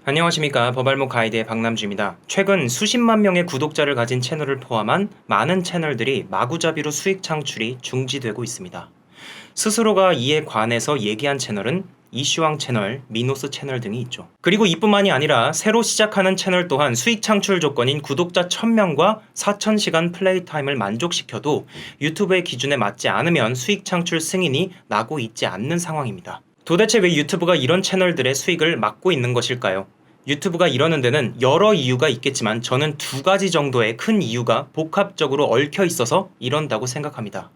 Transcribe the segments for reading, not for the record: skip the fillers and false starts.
안녕하십니까. 법알목 가이드의 박남주입니다. 최근 수십만 명의 구독자를 가진 채널을 포함한 많은 채널들이 마구잡이로 수익 창출이 중지되고 있습니다. 스스로가 이에 관해서 얘기한 채널은 이슈왕 채널, 미노스 채널 등이 있죠. 그리고 이뿐만이 아니라 새로 시작하는 채널 또한 수익 창출 조건인 구독자 1000명과 4000시간 플레이 타임을 만족시켜도 유튜브의 기준에 맞지 않으면 수익 창출 승인이 나고 있지 않는 상황입니다. 도대체 왜 유튜브가 이런 채널들의 수익을 막고 있는 것일까요? 유튜브가 이러는 데는 여러 이유가 있겠지만 저는 두 가지 정도의 큰 이유가 복합적으로 얽혀 있어서 이런다고 생각합니다.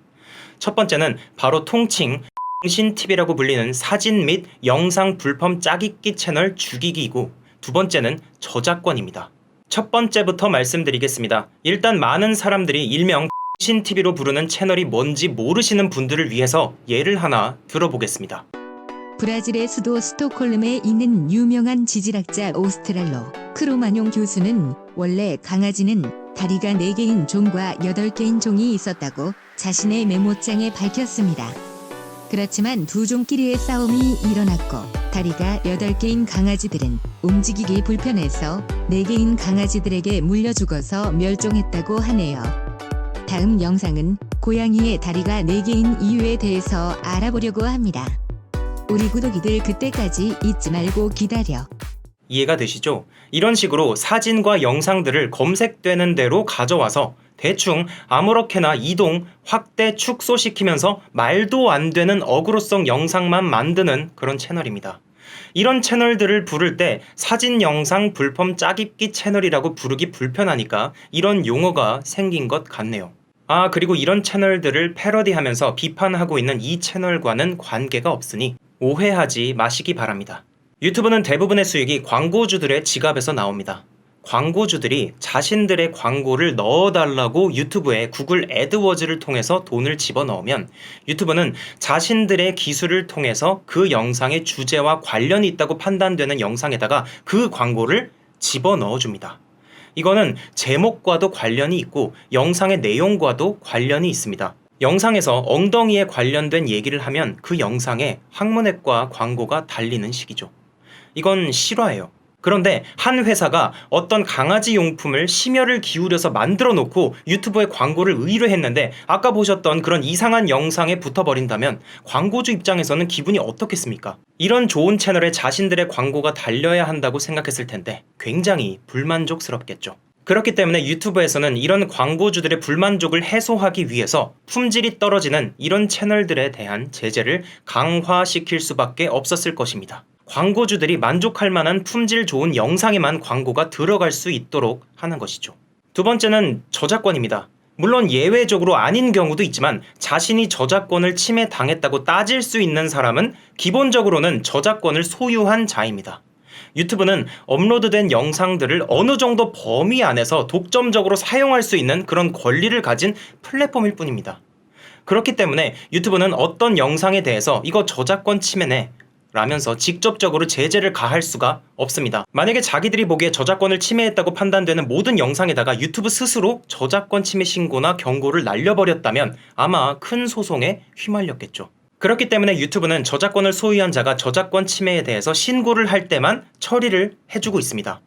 첫 번째는 바로 통칭 신TV라고 불리는 사진 및 영상 불법 짜깁기 채널 죽이기이고, 두 번째는 저작권입니다. 첫 번째부터 말씀드리겠습니다. 일단 많은 사람들이 일명 신TV로 부르는 채널이 뭔지 모르시는 분들을 위해서 예를 하나 들어보겠습니다. 브라질의 수도 스톡홀름에 있는 유명한 지질학자 오스트랄로 크로마뇽 교수는 원래 강아지는 다리가 4개인 종과 8개인 종이 있었다고 자신의 메모장에 밝혔습니다. 그렇지만 두 종끼리의 싸움이 일어났고 다리가 8개인 강아지들은 움직이기 불편해서 4개인 강아지들에게 물려 죽어서 멸종했다고 하네요. 다음 영상은 고양이의 다리가 4개인 이유에 대해서 알아보려고 합니다. 우리 구독이들 그때까지 잊지 말고 기다려. 이해가 되시죠? 이런 식으로 사진과 영상들을 검색되는 대로 가져와서 대충 아무렇게나 이동, 확대, 축소시키면서 말도 안 되는 어그로성 영상만 만드는 그런 채널입니다. 이런 채널들을 부를 때 사진, 영상, 불법 짜깁기 채널이라고 부르기 불편하니까 이런 용어가 생긴 것 같네요. 그리고 이런 채널들을 패러디하면서 비판하고 있는 이 채널과는 관계가 없으니 오해하지 마시기 바랍니다. 유튜브는 대부분의 수익이 광고주들의 지갑에서 나옵니다. 광고주들이 자신들의 광고를 넣어달라고 유튜브에 구글 애드워즈를 통해서 돈을 집어넣으면 유튜브는 자신들의 기술을 통해서 그 영상의 주제와 관련이 있다고 판단되는 영상에다가 그 광고를 집어넣어줍니다. 이거는 제목과도 관련이 있고 영상의 내용과도 관련이 있습니다. 영상에서 엉덩이에 관련된 얘기를 하면 그 영상에 학문외과 광고가 달리는 식이죠. 이건 실화예요. 그런데 한 회사가 어떤 강아지 용품을 심혈을 기울여서 만들어 놓고 유튜브에 광고를 의뢰했는데 아까 보셨던 그런 이상한 영상에 붙어버린다면 광고주 입장에서는 기분이 어떻겠습니까? 이런 좋은 채널에 자신들의 광고가 달려야 한다고 생각했을 텐데 굉장히 불만족스럽겠죠. 그렇기 때문에 유튜브에서는 이런 광고주들의 불만족을 해소하기 위해서 품질이 떨어지는 이런 채널들에 대한 제재를 강화시킬 수밖에 없었을 것입니다. 광고주들이 만족할 만한 품질 좋은 영상에만 광고가 들어갈 수 있도록 하는 것이죠. 두 번째는 저작권입니다. 물론 예외적으로 아닌 경우도 있지만 자신이 저작권을 침해당했다고 따질 수 있는 사람은 기본적으로는 저작권을 소유한 자입니다. 유튜브는 업로드된 영상들을 어느 정도 범위 안에서 독점적으로 사용할 수 있는 그런 권리를 가진 플랫폼일 뿐입니다. 그렇기 때문에 유튜브는 어떤 영상에 대해서 이거 저작권 침해네 라면서 직접적으로 제재를 가할 수가 없습니다. 만약에 자기들이 보기에 저작권을 침해했다고 판단되는 모든 영상에다가 유튜브 스스로 저작권 침해 신고나 경고를 날려버렸다면 아마 큰 소송에 휘말렸겠죠. 그렇기 때문에 유튜브는 저작권을 소유한 자가 저작권 침해에 대해서 신고를 할 때만 처리를 해주고 있습니다.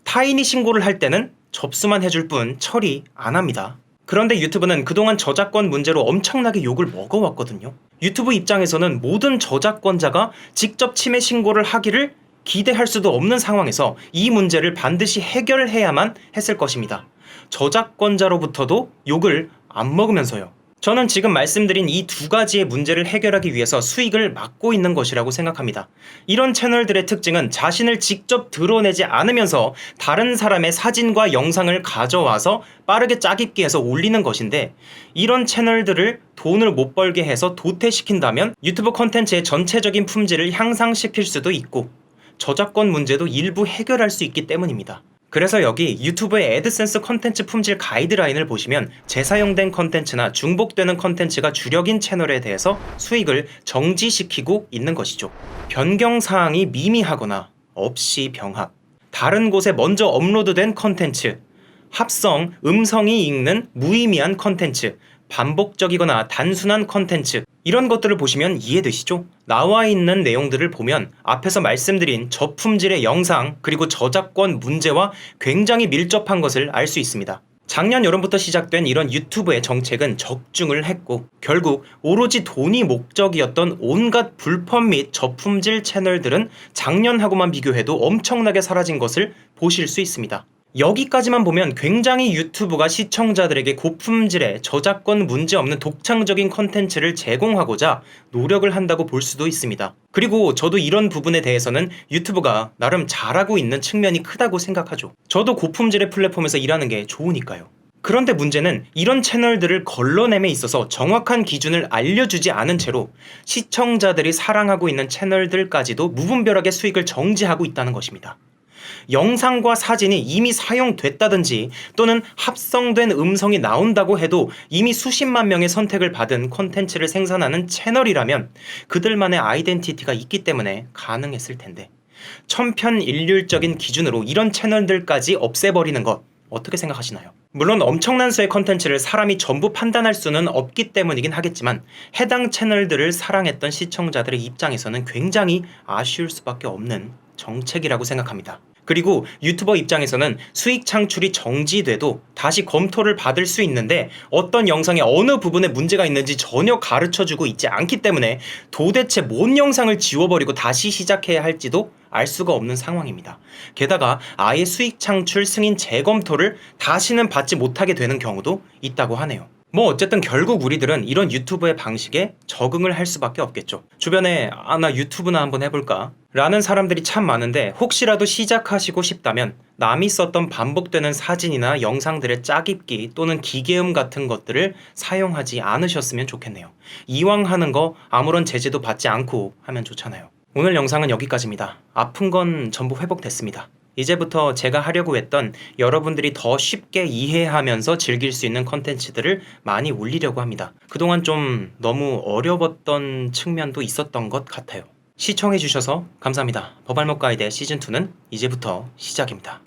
타인이 신고를 할 때는 접수만 해줄 뿐 처리 안 합니다. 그런데 유튜브는 그동안 저작권 문제로 엄청나게 욕을 먹어왔거든요. 유튜브 입장에서는 모든 저작권자가 직접 침해 신고를 하기를 기대할 수도 없는 상황에서 이 문제를 반드시 해결해야만 했을 것입니다. 저작권자로부터도 욕을 안 먹으면서요. 저는 지금 말씀드린 이 두 가지의 문제를 해결하기 위해서 수익을 막고 있는 것이라고 생각합니다. 이런 채널들의 특징은 자신을 직접 드러내지 않으면서 다른 사람의 사진과 영상을 가져와서 빠르게 짜깁기해서 올리는 것인데, 이런 채널들을 돈을 못 벌게 해서 도태시킨다면 유튜브 콘텐츠의 전체적인 품질을 향상시킬 수도 있고 저작권 문제도 일부 해결할 수 있기 때문입니다. 그래서 여기 유튜브의 애드센스 컨텐츠 품질 가이드라인을 보시면 재사용된 컨텐츠나 중복되는 컨텐츠가 주력인 채널에 대해서 수익을 정지시키고 있는 것이죠. 변경사항이 미미하거나 없이 병합, 다른 곳에 먼저 업로드된 컨텐츠, 합성, 음성이 읽는 무의미한 컨텐츠, 반복적이거나 단순한 컨텐츠, 이런 것들을 보시면 이해되시죠? 나와 있는 내용들을 보면 앞에서 말씀드린 저품질의 영상 그리고 저작권 문제와 굉장히 밀접한 것을 알 수 있습니다. 작년 여름부터 시작된 이런 유튜브의 정책은 적중을 했고 결국 오로지 돈이 목적이었던 온갖 불법 및 저품질 채널들은 작년하고만 비교해도 엄청나게 사라진 것을 보실 수 있습니다. 여기까지만 보면 굉장히 유튜브가 시청자들에게 고품질의 저작권 문제 없는 독창적인 컨텐츠를 제공하고자 노력을 한다고 볼 수도 있습니다. 그리고 저도 이런 부분에 대해서는 유튜브가 나름 잘하고 있는 측면이 크다고 생각하죠. 저도 고품질의 플랫폼에서 일하는 게 좋으니까요. 그런데 문제는 이런 채널들을 걸러냄에 있어서 정확한 기준을 알려주지 않은 채로 시청자들이 사랑하고 있는 채널들까지도 무분별하게 수익을 정지하고 있다는 것입니다. 영상과 사진이 이미 사용됐다든지 또는 합성된 음성이 나온다고 해도 이미 수십만 명의 선택을 받은 콘텐츠를 생산하는 채널이라면 그들만의 아이덴티티가 있기 때문에 가능했을 텐데 천편일률적인 기준으로 이런 채널들까지 없애버리는 것 어떻게 생각하시나요? 물론 엄청난 수의 컨텐츠를 사람이 전부 판단할 수는 없기 때문이긴 하겠지만 해당 채널들을 사랑했던 시청자들의 입장에서는 굉장히 아쉬울 수밖에 없는 정책이라고 생각합니다. 그리고 유튜버 입장에서는 수익 창출이 정지돼도 다시 검토를 받을 수 있는데 어떤 영상에 어느 부분에 문제가 있는지 전혀 가르쳐주고 있지 않기 때문에 도대체 뭔 영상을 지워버리고 다시 시작해야 할지도 알 수가 없는 상황입니다. 게다가 아예 수익 창출 승인 재검토를 다시는 받지 못하게 되는 경우도 있다고 하네요. 뭐 어쨌든 결국 우리들은 이런 유튜브의 방식에 적응을 할 수밖에 없겠죠. 주변에 나 유튜브나 한번 해볼까? 라는 사람들이 참 많은데 혹시라도 시작하시고 싶다면 남이 썼던 반복되는 사진이나 영상들의 짜깁기 또는 기계음 같은 것들을 사용하지 않으셨으면 좋겠네요. 이왕 하는 거 아무런 제재도 받지 않고 하면 좋잖아요. 오늘 영상은 여기까지입니다. 아픈 건 전부 회복됐습니다. 이제부터 제가 하려고 했던 여러분들이 더 쉽게 이해하면서 즐길 수 있는 컨텐츠들을 많이 올리려고 합니다. 그동안 좀 너무 어려웠던 측면도 있었던 것 같아요. 시청해주셔서 감사합니다. 법알목 가이드의 시즌2는 이제부터 시작입니다.